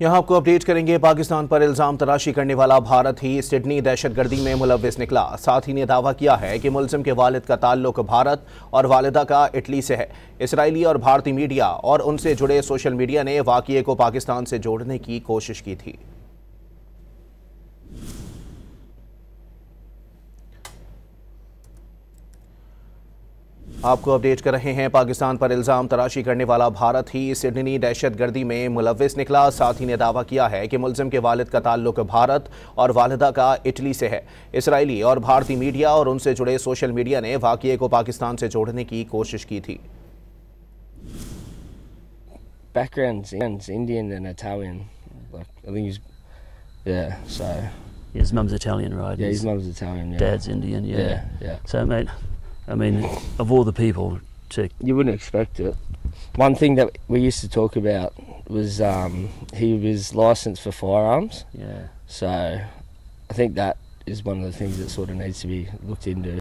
यहाँ आपको अपडेट करेंगे। पाकिस्तान पर इल्ज़ाम तराशी करने वाला भारत ही सिडनी दहशतगर्दी में मुलव्विस निकला। साथ ही ने दावा किया है कि मुलजिम के वालिद का ताल्लुक भारत और वालिदा का इटली से है। इसराइली और भारतीय मीडिया और उनसे जुड़े सोशल मीडिया ने वाक़ये को पाकिस्तान से जोड़ने की कोशिश की थी। आपको अपडेट कर रहे हैं। पाकिस्तान पर इल्ज़ाम तराशी करने वाला भारत ही सिडनी दहशतगर्दी में मुलव्विस निकला। साथ ही ने दावा किया है कि मुलजिम के वालिद का ताल्लुक भारत और वालिदा का इटली से है। इसराइली और भारतीय मीडिया और उनसे जुड़े सोशल मीडिया ने वाक़ये को पाकिस्तान से जोड़ने की कोशिश की थी। Background's Indian and Italian. Like, I think he's, yeah, so. His mum's Italian, right? Yeah, his mum's Italian, yeah. Dad's Indian, yeah. Yeah. So, mate, I mean, of all the people to... You wouldn't expect it. One thing that we used to talk about was he was licensed for firearms. Yeah. So I think that is one of the things that sort of needs to be looked into.